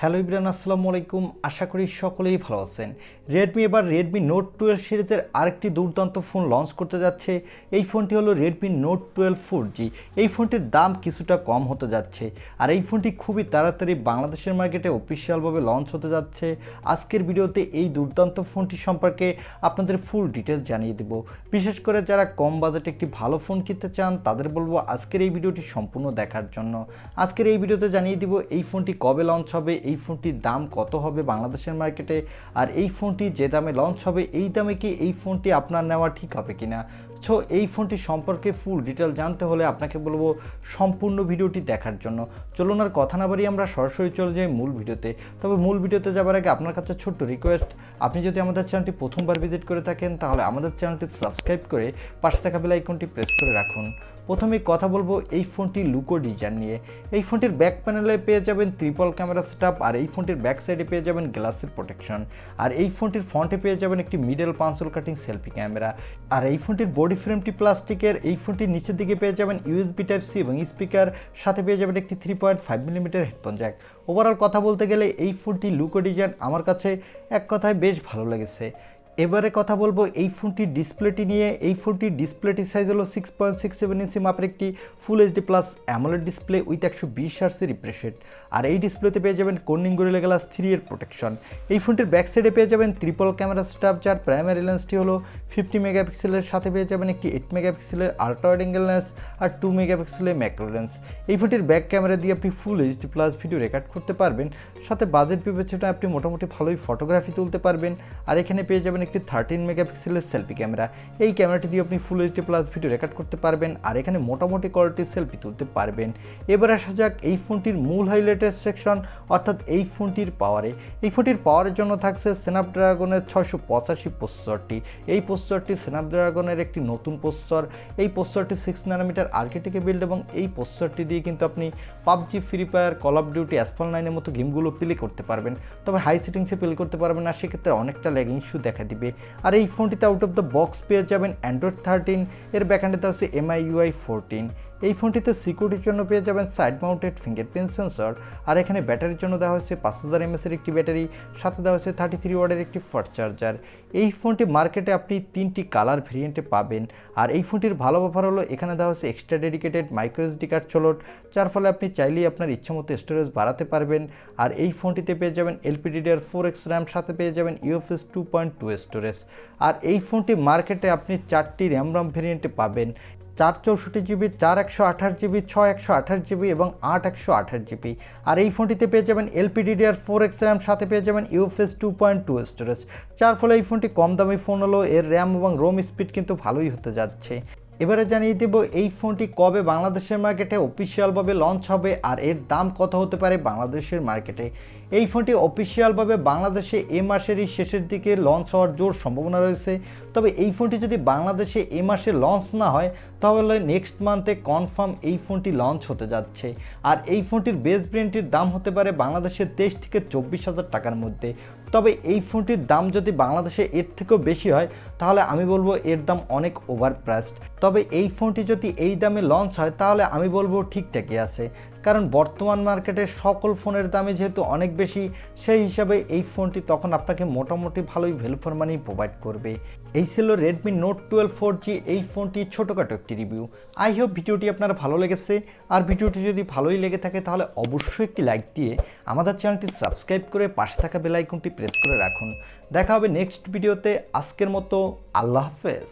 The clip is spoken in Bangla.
হ্যালো ইব্রান, আসসালামু আলাইকুম। আশা করি সকলেই ভালো আছেন। রেডমি এবার রেডমি নোট 12 সিরিজের আরেকটি দুর্দান্ত ফোন লঞ্চ করতে যাচ্ছে। এই ফোনটি হলো রেডমি নোট 12 4G। এই ফোনটির দাম কিছুটা কম হতে যাচ্ছে, আর এই ফোনটি খুবই তাড়াতাড়ি বাংলাদেশের মার্কেটে অফিসিয়ালভাবে লঞ্চ হতে যাচ্ছে। আজকের ভিডিওতে এই দুর্দান্ত ফোনটি সম্পর্কে আপনাদের ফুল ডিটেলস জানিয়ে দেব। বিশেষ করে যারা কম বাজেটে একটি ভালো ফোন কিনতে চান তাদের বলবো আজকের এই ভিডিওটি সম্পূর্ণ দেখার জন্য। আজকের এই ভিডিওতে জানিয়ে দিব এই ফোনটি কবে লঞ্চ হবে, এই ফোনটির দাম কত হবে বাংলাদেশের মার্কেটে, আর এই ফোনটি যে দামে লঞ্চ হবে এই দামে কি এই ফোনটি আপনার নেওয়া ঠিক হবে কিনা। সো এই ফোনটি সম্পর্কে ফুল ডিটেল জানতে হলে আপনাকে বলবো সম্পূর্ণ ভিডিওটি দেখার জন্য। চলুন আর কথা না বাড়িয়ে আমরা সরাসরি চলে যাই মূল ভিডিওতে। তবে মূল ভিডিওতে যাবার আগে আপনার কাছে ছোট্ট রিকোয়েস্ট, আপনি যদি আমাদের চ্যানেলটি প্রথমবার ভিজিট করে থাকেন তাহলে আমাদের চ্যানেলটি সাবস্ক্রাইব করে পাশে থাকা বেল আইকনটি প্রেস করে রাখুন। প্রথমেই কথা বলবো এই ফোনটির লুকো ডিজাইন নিয়ে। এই ফোনটির ব্যাক প্যানেলে পেয়ে যাবেন ট্রিপল ক্যামেরা সেটআপ, আর এই ফোনটির ব্যাক সাইডে পেয়ে যাবেন গ্লাসের প্রোটেকশন, আর এই ফোনটির ফ্রন্টে পেয়ে যাবেন একটি মিডল পাঞ্চল কাটিং সেলফি ক্যামেরা। আর এই ফোনটির বডি ফ্রেমটি প্লাস্টিকের। এই ফোনটির নিচের দিকে পেয়ে যাবেন ইউএসবি টাইপ সি এবং স্পিকার, সাথে পেয়ে যাবেন একটি 3.5mm হেডফোন জ্যাক। ওভারঅল কথা বলতে গেলে এই ফোনটির লুকো ডিজাইন আমার কাছে এক কথায় বেশ ভালো লেগেছে। এবারে কথা বলবো এই ফোনটির ডিসপ্লেটি নিয়ে। এই ফোনটির ডিসপ্লেটির সাইজ হলো 6.67 ইঞ্চি মাপের একটি full HD plus AMOLED display with 120 হার্টজের রিফ্রেশ রেট। আর এই ডিসপ্লেতে পেয়ে যাবেন কর্নিং গরিলা গ্লাস 3 এর প্রোটেকশন। এই ফোনটির ব্যাক সাইডে পেয়ে যাবেন ট্রিপল ক্যামেরা সেটআপ, যার প্রাইমারি লেন্সটি হলো 50 মেগাপিক্সেলের, সাথে পেয়ে যাবেন একটি 8 মেগাপিক্সেলের আল্ট্রা ওয়াইড অ্যাঙ্গেল লেন্স আর 2 মেগাপিক্সেলের ম্যাক্রো লেন্স। এই ফোনটির ব্যাক ক্যামেরা দিয়ে আপনি ফুল এইচডি প্লাস ভিডিও রেকর্ড করতে পারবেন, সাথে বাজেট বিবেচনায় আপনি মোটামুটি ভালোই ফটোগ্রাফি তুলতে পারবেন। আর এখানে পেয়ে যাবেন একটি 13 মেগাপিক্সেলের সেলফি ক্যামেরা। এই ক্যামেরাটি দিয়ে আপনি ফুল এইচডি প্লাস ভিডিও রেকর্ড করতে পারবেন, আর এখানে মোটামুটি কোয়ালিটির সেলফি তুলতে পারবেন। এবার আসা যাক এই ফোনটির মূল হাইলাইটের সেকশন, অর্থাৎ এই ফোনটির পাওয়ারে। এই ফোনটির পাওয়ারের জন্য থাকছে স্ন্যাপড্রাগনের 685 প্রসেসরটি। এই প্রসেসরটি স্ন্যাপড্রাগনের একটি নতুন প্রসেসর। এই প্রসেসরটি 6 ন্যানোমিটার আর্কিটেক্টে বিল্ড, এবং এই প্রসেসরটি দিয়ে কিন্তু আপনি PUBG, free fire, call of duty, Asphalt 9-এর মতো গেমগুলো প্লে করতে পারবেন। তবে হাই সেটিংসে প্লে করতে পারবেন না, সেক্ষেত্রে অনেকটা ল্যাগ ইস্যু দেখা দিবে। আর এই ফোনটিতে আউট অফ দ্য বক্স পেয়ে যাবেন অ্যান্ড্রয়েড 13, এর ব্যাকএন্ডে হচ্ছে MIUI 14। এই ফোনটিতে সিকিউরিটির জন্য পেয়ে যাবেন সাইড মাউন্টেড ফিঙ্গারপ্রিন্ট সেন্সর, আর এখানে ব্যাটারির জন্য দেওয়া হয়েছে 5000 mAh একটি ব্যাটারি, সাথে দেওয়া হয়েছে 33 ওয়াটের একটি ফাস্ট চার্জার। এই ফোনটি মার্কেটে আপনি 3টি কালার ভেরিয়েন্টে পাবেন। আর এই ফোনটির ভালো ব্যাপার হলো এখানে দেওয়া হয়েছে extra dedicated micro SD card slot, যার ফলে আপনি চাইলেই আপনার ইচ্ছামতো স্টোরেজ বাড়াতে পারবেন। আর এই ফোনটিতে পেয়ে যাবেন LPDDR4X র্যাম, সাথে পেয়ে যাবেন UFS 2.2 স্টোরেজ। আর এই ফোনটি মার্কেটে আপনি 4টি র্যাম ভেরিয়েন্টে পাবেন, 464GB, 4128GB, 6128GB এবং 8128GB। আর এই ফোনটিতে পেয়ে যাবেন LPDDR4X র্যাম, সাথে পেয়ে যাবেন UFS 2.2 স্টোরেজ, যার ফলে এই ফোনটি কম দামি ফোন হলো এর র্যাম এবং রোম স্পিড কিন্তু ভালোই হতে যাচ্ছে। এবারে জানিয়ে দেব এই ফোনটি কবে বাংলাদেশের মার্কেটে অফিসিয়ালভাবে লঞ্চ হবে আর এর দাম কত হতে পারে বাংলাদেশের মার্কেটে। এই ফোনটি অফিসিয়ালভাবে বাংলাদেশে এ মাসেরই শেষের দিকে লঞ্চ হওয়ার জোর সম্ভাবনা রয়েছে। তবে এই ফোনটি যদি বাংলাদেশে এ মাসে লঞ্চ না হয় তাহলে নেক্সট মান্থে কনফার্ম এই ফোনটি লঞ্চ হতে যাচ্ছে। আর এই ফোনটির বেস ভেরিয়েন্টটির দাম হতে পারে বাংলাদেশের 23 থেকে 24,000 টাকার মধ্যে। তবে এই ফোনটির দাম যদি বাংলাদেশে এর থেকেও বেশি হয় তাহলে আমি বলবো এর দাম অনেক ওভার প্রাইসড। তবে এই ফোনটি যদি এই দামে লঞ্চ হয় তাহলে আমি বলবো ঠিকঠাকই আছে, কারণ বর্তমান মার্কেটে সকল ফোনের দামে যেহেতু অনেক বেশি, সেই হিসাবে এই ফোনটি তখন আপনাকে মোটামুটি ভালোই ভ্যালু ফর মানি প্রোভাইড করবে। এই ছিল রেডমি নোট 12 4G এই ফোনটির ছোটোখাটো একটি রিভিউ। আই হোপ ভিডিওটি আপনার ভালো লেগেছে। আর ভিডিওটি যদি ভালোই লেগে থাকে তাহলে অবশ্যই একটি লাইক দিয়ে আমাদের চ্যানেলটি সাবস্ক্রাইব করে পাশে থাকা বেল আইকনটি প্রেস করে রাখুন। দেখা হবে নেক্সট ভিডিওতে। আজকের মতো আল্লাহ হাফেজ।